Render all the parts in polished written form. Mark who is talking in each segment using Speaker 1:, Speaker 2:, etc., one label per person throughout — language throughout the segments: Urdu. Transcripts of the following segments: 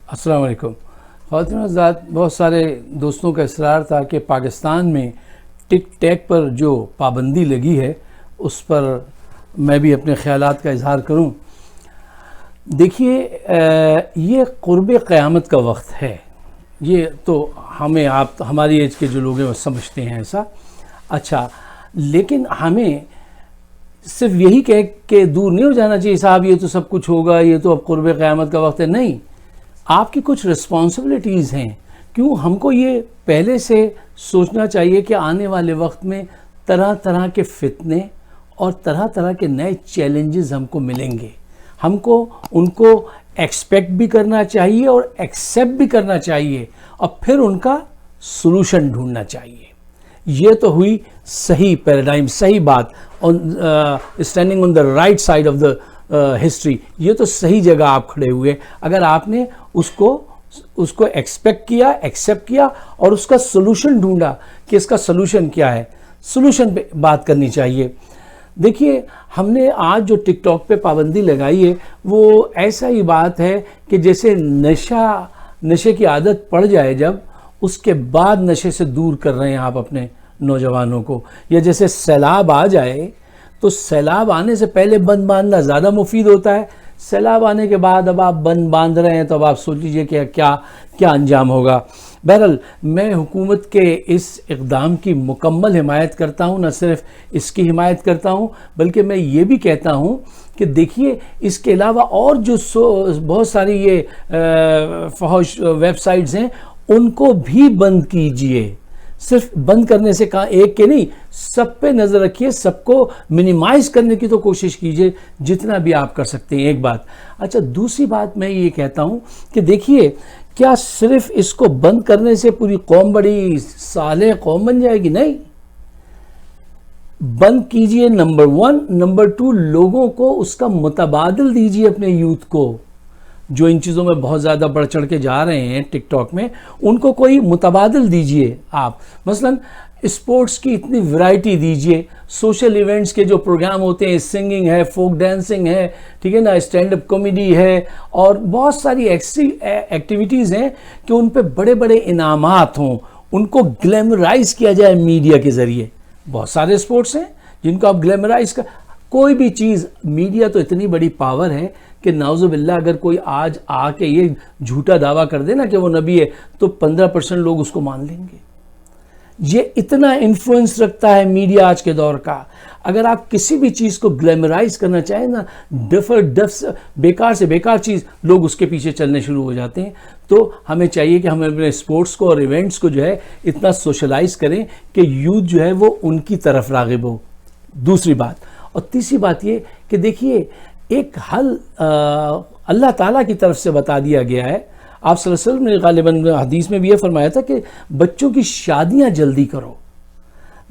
Speaker 1: السلام علیکم خواتین حضرات، بہت سارے دوستوں کا اصرار تھا کہ پاکستان میں ٹک ٹیک پر جو پابندی لگی ہے اس پر میں بھی اپنے خیالات کا اظہار کروں۔ دیکھیے، یہ قرب قیامت کا وقت ہے، یہ تو ہماری ایج کے جو لوگ ہیں وہ سمجھتے ہیں ایسا۔ اچھا، لیکن ہمیں صرف یہی کہہ کے دور نہیں ہو جانا چاہیے صاحب یہ تو سب کچھ ہوگا، یہ تو اب قرب قیامت کا وقت ہے۔ نہیں، آپ کی کچھ رسپانسبلٹیز ہیں۔ کیوں ہم کو یہ پہلے سے سوچنا چاہیے کہ آنے والے وقت میں طرح طرح کے فتنے اور طرح طرح کے نئے چیلنجز ہم کو ملیں گے۔ ہم کو ان کو ایکسپیکٹ بھی کرنا چاہیے اور ایکسیپٹ بھی کرنا چاہیے، اور پھر ان کا سلوشن ڈھونڈنا چاہیے۔ یہ تو ہوئی صحیح پیراڈائم، صحیح بات، standing on the right side of the history. یہ تو صحیح جگہ آپ کھڑے ہوئے اگر آپ نے اس کو ایکسپیکٹ کیا، ایکسیپٹ کیا اور اس کا سلوشن ڈھونڈا کہ اس کا سلوشن کیا ہے۔ سلوشن پہ بات کرنی چاہیے۔ دیکھیے، ہم نے آج جو ٹک ٹاک پہ پابندی لگائی ہے وہ ایسا ہی بات ہے کہ جیسے نشے کی عادت پڑ جائے، جب اس کے بعد نشے سے دور کر رہے ہیں آپ اپنے نوجوانوں کو، یا جیسے سیلاب آ جائے تو سیلاب آنے سے پہلے بند باندھنا زیادہ مفید ہوتا ہے۔ سیلاب آنے کے بعد اب آپ بند باندھ رہے ہیں تو اب آپ سوچ لیجئے کہ کیا انجام ہوگا۔ بہرحال میں حکومت کے اس اقدام کی مکمل حمایت کرتا ہوں، نہ صرف اس کی حمایت کرتا ہوں بلکہ میں یہ بھی کہتا ہوں کہ دیکھیے، اس کے علاوہ اور جو بہت ساری یہ فحش ویب سائٹس ہیں ان کو بھی بند کیجئے۔ صرف بند کرنے سے کہا ایک کے نہیں، سب پہ نظر رکھیے، سب کو منیمائز کرنے کی تو کوشش کیجئے جتنا بھی آپ کر سکتے ہیں۔ ایک بات۔ اچھا، دوسری بات میں یہ کہتا ہوں کہ دیکھیے، کیا صرف اس کو بند کرنے سے پوری قوم بڑی صالح قوم بن جائے گی؟ نہیں، بند کیجئے نمبر 1، نمبر 2 لوگوں کو اس کا متبادل دیجئے، اپنے یوتھ کو جو ان چیزوں میں بہت زیادہ بڑھ چڑھ کے جا رہے ہیں ٹک ٹاک میں، ان کو کوئی متبادل دیجئے آپ۔ مثلا اسپورٹس کی اتنی ورائٹی دیجئے، سوشل ایونٹس کے جو پروگرام ہوتے ہیں، سنگنگ ہے، فوک ڈانسنگ ہے، ٹھیک ہے نا، اسٹینڈ اپ کامیڈی ہے، اور بہت ساری ایکٹیویٹیز ہیں کہ ان پہ بڑے بڑے انعامات ہوں، ان کو گلیمرائز کیا جائے میڈیا کے ذریعے۔ بہت سارے اسپورٹس ہیں جن کو آپ گلیمرائز کوئی بھی چیز، میڈیا تو اتنی بڑی پاور ہے کہ نعوذ باللہ اگر کوئی آج آ کے یہ جھوٹا دعویٰ کر دے نا کہ وہ نبی ہے تو 15% لوگ اس کو مان لیں گے۔ یہ اتنا انفلوئنس رکھتا ہے میڈیا آج کے دور کا۔ اگر آپ کسی بھی چیز کو گلیمرائز کرنا چاہیں نا، بیکار سے بیکار چیز، لوگ اس کے پیچھے چلنے شروع ہو جاتے ہیں۔ تو ہمیں چاہیے کہ ہم اپنے اسپورٹس کو اور ایونٹس کو جو ہے اتنا سوشلائز کریں کہ یوتھ جو ہے وہ ان کی طرف راغب ہو۔ دوسری بات، اور تیسری بات یہ کہ دیکھیے، ایک حل اللہ تعالیٰ کی طرف سے بتا دیا گیا ہے۔ آپ صلی اللہ علیہ وسلم نے غالباً حدیث میں بھی یہ فرمایا تھا کہ بچوں کی شادیاں جلدی کرو۔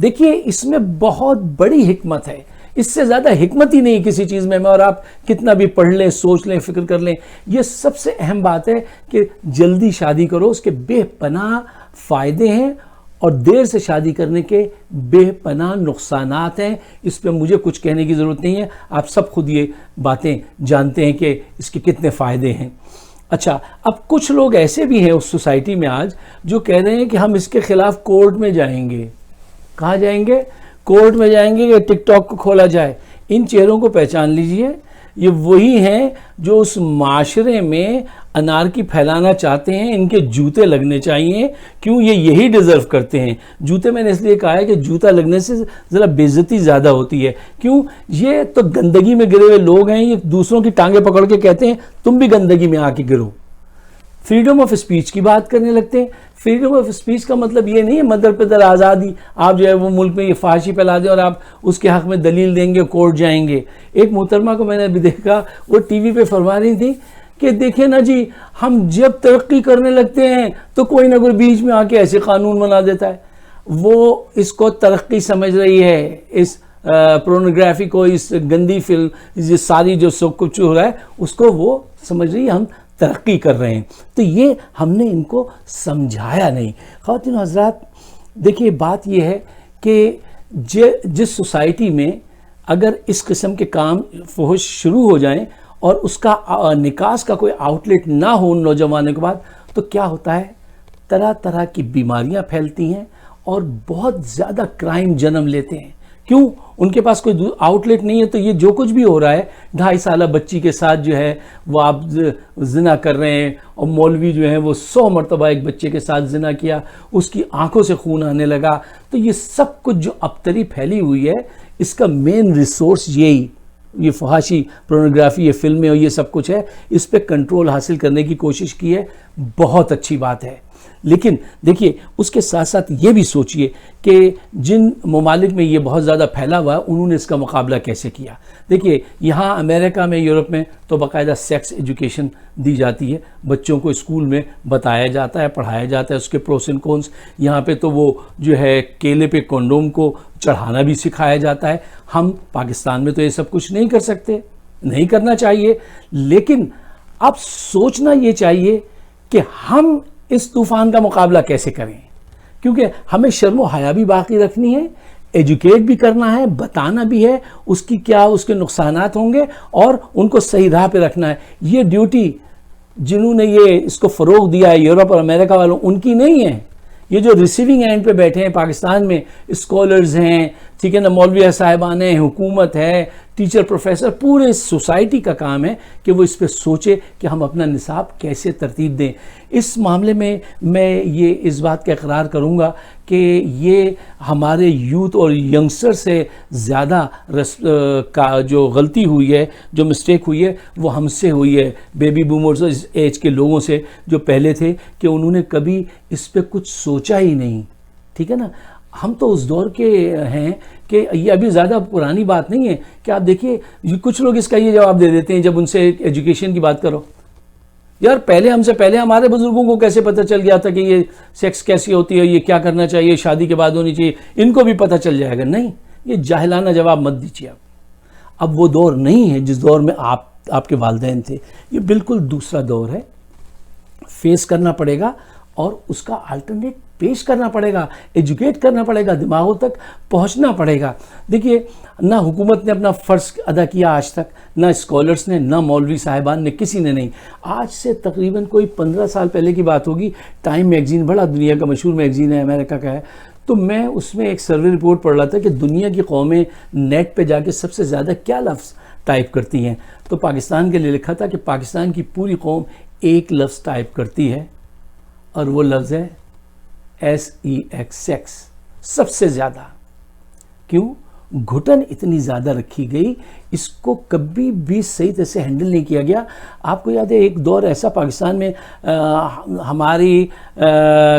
Speaker 1: دیکھیے، اس میں بہت بڑی حکمت ہے، اس سے زیادہ حکمت ہی نہیں کسی چیز میں، اور آپ کتنا بھی پڑھ لیں، سوچ لیں، فکر کر لیں۔ یہ سب سے اہم بات ہے کہ جلدی شادی کرو، اس کے بے پناہ فائدے ہیں، اور دیر سے شادی کرنے کے بے پناہ نقصانات ہیں۔ اس پہ مجھے کچھ کہنے کی ضرورت نہیں ہے، آپ سب خود یہ باتیں جانتے ہیں کہ اس کے کتنے فائدے ہیں۔ اچھا، اب کچھ لوگ ایسے بھی ہیں اس سوسائٹی میں آج جو کہہ رہے ہیں کہ ہم اس کے خلاف کورٹ میں جائیں گے۔ کہاں جائیں گے؟ کورٹ میں جائیں گے کہ ٹک ٹاک کو کھولا جائے۔ ان چہروں کو پہچان لیجئے، یہ وہی ہیں جو اس معاشرے میں انارکی پھیلانا چاہتے ہیں۔ ان کے جوتے لگنے چاہیے۔ کیوں؟ یہ یہی ڈیزرو کرتے ہیں۔ جوتے میں نے اس لیے کہا ہے کہ جوتا لگنے سے ذرا بے عزتی زیادہ ہوتی ہے۔ کیوں؟ یہ تو گندگی میں گرے ہوئے لوگ ہیں، یہ دوسروں کی ٹانگیں پکڑ کے کہتے ہیں تم بھی گندگی میں آ کے گرو۔ فریڈم آف اسپیچ کی بات کرنے لگتے ہیں۔ فریڈم آف اسپیچ کا مطلب یہ نہیں ہے مدر پدر آزادی، آپ جو ہے وہ ملک میں یہ فحاشی پھیلا دیں اور آپ اس کے حق میں دلیل دیں گے، کورٹ جائیں گے۔ ایک محترمہ کو میں نے ابھی دیکھا، وہ ٹی وی پہ فرما رہی تھی کہ دیکھیں نا جی، ہم جب ترقی کرنے لگتے ہیں تو کوئی نہ کوئی بیچ میں آ کے ایسے قانون بنا دیتا ہے۔ وہ اس کو ترقی سمجھ رہی ہے، اس پورنوگرافی کو، اس گندی فلم، یہ ساری جو سب کچھ ہو رہا ہے اس کو وہ سمجھ رہی ہے ہم ترقی کر رہے ہیں۔ تو یہ ہم نے ان کو سمجھایا نہیں۔ خواتین و حضرات، دیکھیے بات یہ ہے کہ جس سوسائٹی میں اگر اس قسم کے کام فحش شروع ہو جائیں اور اس کا نکاس کا کوئی آؤٹ لیٹ نہ ہو ان نوجوانوں کے بعد، تو کیا ہوتا ہے، طرح طرح کی بیماریاں پھیلتی ہیں اور بہت زیادہ کرائم جنم لیتے ہیں۔ کیوں؟ ان کے پاس کوئی آؤٹ لیٹ نہیں ہے، تو یہ جو کچھ بھی ہو رہا ہے 2.5 سالہ بچی کے ساتھ جو ہے وہ آپ زنا کر رہے ہیں، اور مولوی جو ہیں وہ 100 مرتبہ ایک بچے کے ساتھ زنا کیا، اس کی آنکھوں سے خون آنے لگا۔ تو یہ سب کچھ جو ابتری پھیلی ہوئی ہے، اس کا مین ریسورس یہی، یہ فحاشی پورنوگرافی، یہ فلمیں اور یہ سب کچھ ہے، اس پہ کنٹرول حاصل کرنے کی کوشش کی ہے۔ بہت اچھی بات ہے، لیکن دیکھیے اس کے ساتھ ساتھ یہ بھی سوچئے کہ جن ممالک میں یہ بہت زیادہ پھیلا ہوا ہے انہوں نے اس کا مقابلہ کیسے کیا۔ دیکھیے یہاں امریکہ میں، یورپ میں تو باقاعدہ سیکس ایجوکیشن دی جاتی ہے، بچوں کو اسکول میں بتایا جاتا ہے، پڑھایا جاتا ہے اس کے پروس اینڈ کونس۔ یہاں پہ تو وہ جو ہے کیلے پہ کنڈوم کو چڑھانا بھی سکھایا جاتا ہے۔ ہم پاکستان میں تو یہ سب کچھ نہیں کر سکتے، نہیں کرنا چاہیے، لیکن اب سوچنا یہ چاہیے کہ ہم اس طوفان کا مقابلہ کیسے کریں، کیونکہ ہمیں شرم و حیا بھی باقی رکھنی ہے، ایجوکیٹ بھی کرنا ہے، بتانا بھی ہے اس کی کیا اس کے نقصانات ہوں گے، اور ان کو صحیح راہ پہ رکھنا ہے۔ یہ ڈیوٹی جنہوں نے یہ اس کو فروغ دیا ہے، یورپ اور امریکہ والوں، ان کی نہیں ہے۔ یہ جو ریسیونگ اینڈ پہ بیٹھے ہیں پاکستان میں، اسکالرز ہیں، ٹھیک ہے نا، مولوی صاحبان ہیں، حکومت ہے، ٹیچر پروفیسر، پورے سوسائٹی کا کام ہے کہ وہ اس پہ سوچے کہ ہم اپنا نصاب کیسے ترتیب دیں۔ اس معاملے میں میں یہ اس بات کا اقرار کروں گا کہ یہ ہمارے یوتھ اور ینگسٹر سے زیادہ کا جو غلطی ہوئی ہے، جو مسٹیک ہوئی ہے، وہ ہم سے ہوئی ہے، بیبی بومرز ایج کے لوگوں سے جو پہلے تھے، کہ انہوں نے کبھی اس پہ کچھ سوچا ہی نہیں، ٹھیک ہے نا۔ ہم تو اس دور کے ہیں کہ یہ ابھی زیادہ پرانی بات نہیں ہے کہ آپ دیکھیے کچھ لوگ اس کا یہ جواب دے دیتے ہیں جب ان سے ایجوکیشن کی بات کرو، یار پہلے ہم سے پہلے ہمارے بزرگوں کو کیسے پتہ چل گیا تھا کہ یہ سیکس کیسی ہوتی ہے، یہ کیا کرنا چاہیے، شادی کے بعد ہونی چاہیے، ان کو بھی پتہ چل جائے گا۔ نہیں، یہ جاہلانہ جواب مت دیجیے آپ۔ اب وہ دور نہیں ہے جس دور میں آپ کے والدین تھے، یہ بالکل دوسرا دور ہے، فیس کرنا پڑے گا اور اس کا الٹرنیٹ پیش کرنا پڑے گا، ایجوکیٹ کرنا پڑے گا، دماغوں تک پہنچنا پڑے گا۔ دیکھیے نہ حکومت نے اپنا فرض ادا کیا آج تک، نہ اسکالرس نے، نہ مولوی صاحبان نے، کسی نے نہیں۔ آج سے تقریباً کوئی 15 سال پہلے کی بات ہوگی، ٹائم میگزین بڑا دنیا کا مشہور میگزین ہے، امریکہ کا ہے، تو میں اس میں ایک سروے رپورٹ پڑھ رہا تھا کہ دنیا کی قومیں نیٹ پہ جا کے سب سے زیادہ کیا لفظ ٹائپ کرتی ہیں، تو پاکستان کے لیے لکھا تھا کہ پاکستان کی پوری قوم ایک لفظ ٹائپ کرتی ہے، اور وہ لفظ ہے SEX، سیکس، سب سے زیادہ۔ کیوں؟ گھٹن اتنی زیادہ رکھی گئی، اس کو کبھی بھی صحیح طرح سے ہینڈل نہیں کیا گیا۔ آپ کو یاد ہے ایک دور ایسا پاکستان میں ہماری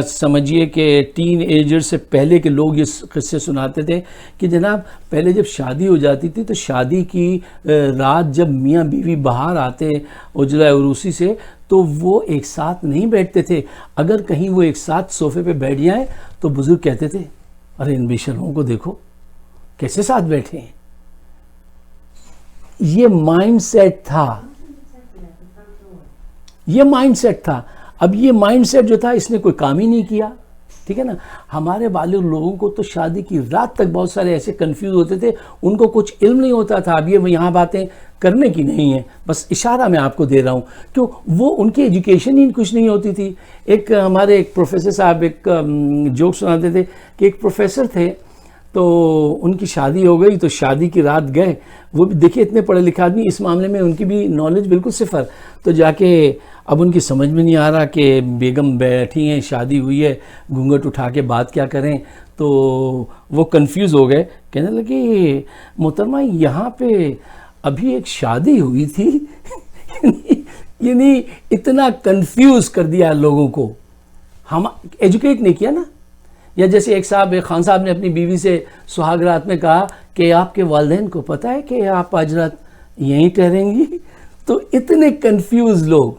Speaker 1: سمجھیے کہ ٹین ایجر سے پہلے کے لوگ یہ قصے سناتے تھے کہ جناب پہلے جب شادی ہو جاتی تھی تو شادی کی رات جب میاں بیوی باہر آتے اجرا عروسی سے تو وہ ایک ساتھ نہیں بیٹھتے تھے۔ اگر کہیں وہ ایک ساتھ صوفے پہ بیٹھ جائیں تو بزرگ کہتے تھے ارے ان بے شرموں کو دیکھو کیسے ساتھ بیٹھے ہیں۔ یہ مائنڈ سیٹ تھا، یہ مائنڈ سیٹ تھا۔ اب یہ مائنڈ سیٹ جو تھا اس نے کوئی کام ہی نہیں کیا، ٹھیک ہے نا۔ ہمارے بالغ لوگوں کو تو شادی کی رات تک بہت سارے ایسے کنفیوز ہوتے تھے، ان کو کچھ علم نہیں ہوتا تھا۔ اب یہ یہاں باتیں کرنے کی نہیں ہیں، بس اشارہ میں آپ کو دے رہا ہوں، کیوں وہ ان کی ایجوکیشن ہی کچھ نہیں ہوتی تھی۔ ایک ہمارے ایک پروفیسر صاحب ایک جوک سناتے تھے کہ ایک پروفیسر تھے تو ان کی شادی ہو گئی، تو شادی کی رات گئے، وہ بھی دیکھیے اتنے پڑھے لکھے آدمی، اس معاملے میں ان کی بھی نالج بالکل صفر، تو جا کے اب ان کی سمجھ میں نہیں آ رہا کہ بیگم بیٹھی ہیں، شادی ہوئی ہے، گھونگھٹ اٹھا کے بات کیا کریں، تو وہ کنفیوز ہو گئے، کہنے لگے محترمہ یہاں پہ ابھی ایک شادی ہوئی تھی یعنی اتنا کنفیوز کر دیا لوگوں کو، ہم ایجوکیٹ نہیں کیا نا۔ یا جیسے ایک خان صاحب نے اپنی بیوی سے سہاگ رات میں کہا کہ آپ کے والدین کو پتہ ہے کہ آپ آج رات یہیں ٹھہریں گی، تو اتنے کنفیوز لوگ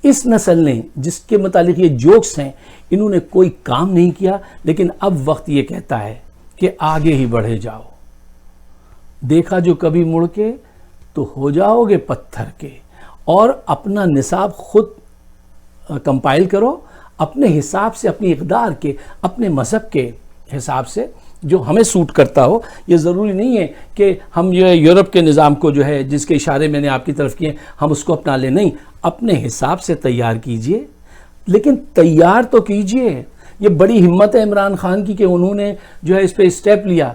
Speaker 1: اس نسل نے، جس کے متعلق یہ جوکس ہیں، انہوں نے کوئی کام نہیں کیا، لیکن اب وقت یہ کہتا ہے کہ آگے ہی بڑھے جاؤ، دیکھا جو کبھی مڑ کے تو ہو جاؤ گے پتھر کے، اور اپنا نصاب خود کمپائل کرو، اپنے حساب سے، اپنی اقدار کے، اپنے مذہب کے حساب سے جو ہمیں سوٹ کرتا ہو. یہ ضروری نہیں ہے کہ ہم یہ یورپ کے نظام کو جو ہے جس کے اشارے میں نے آپ کی طرف کیے ہم اس کو اپنا لیں. نہیں, اپنے حساب سے تیار کیجئے, لیکن تیار تو کیجئے. یہ بڑی ہمت ہے عمران خان کی کہ انہوں نے جو ہے اس پہ اسٹیپ لیا.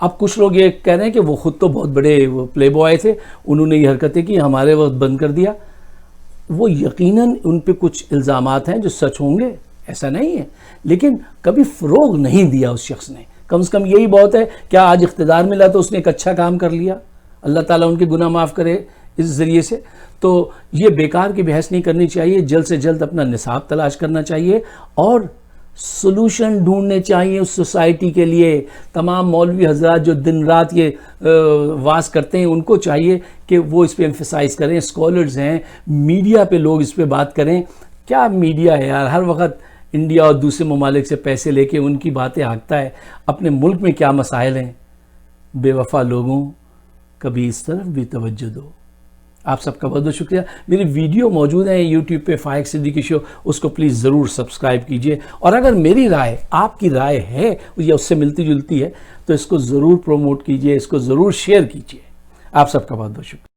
Speaker 1: اب کچھ لوگ یہ کہہ رہے ہیں کہ وہ خود تو بہت بڑے پلے بوائے تھے, انہوں نے یہ حرکتیں کی, ہمارے وقت بند کر دیا. وہ یقیناً ان پہ کچھ الزامات ہیں جو سچ ہوں گے, ایسا نہیں ہے, لیکن کبھی فروغ نہیں دیا اس شخص نے. کم سے کم یہی بہت ہے. کیا آج اقتدار ملا تو اس نے ایک اچھا کام کر لیا؟ اللہ تعالیٰ ان کے گناہ معاف کرے اس ذریعے سے. تو یہ بیکار کی بحث نہیں کرنی چاہیے, جلد سے جلد اپنا نصاب تلاش کرنا چاہیے اور سلوشن ڈھونڈنے چاہیے اس سوسائٹی کے لیے. تمام مولوی حضرات جو دن رات یہ واز کرتے ہیں ان کو چاہیے کہ وہ اس پہ ایمفسائز کریں. اسکالرز ہیں, میڈیا پہ لوگ اس پہ بات کریں. کیا میڈیا ہے یار, ہر وقت انڈیا اور دوسرے ممالک سے پیسے لے کے ان کی باتیں ہانکتا ہے. اپنے ملک میں کیا مسائل ہیں؟ بے وفا لوگوں, کبھی اس طرف بھی توجہ دو. آپ سب کا بہت بہت شکریہ. میری ویڈیو موجود ہیں یوٹیوب پہ, فائق صدیقی شو, اس کو پلیز ضرور سبسکرائب کیجئے. اور اگر میری رائے آپ کی رائے ہے یا اس سے ملتی جلتی ہے تو اس کو ضرور پروموٹ کیجئے, اس کو ضرور شیئر کیجئے. آپ سب کا بہت بہت شکریہ.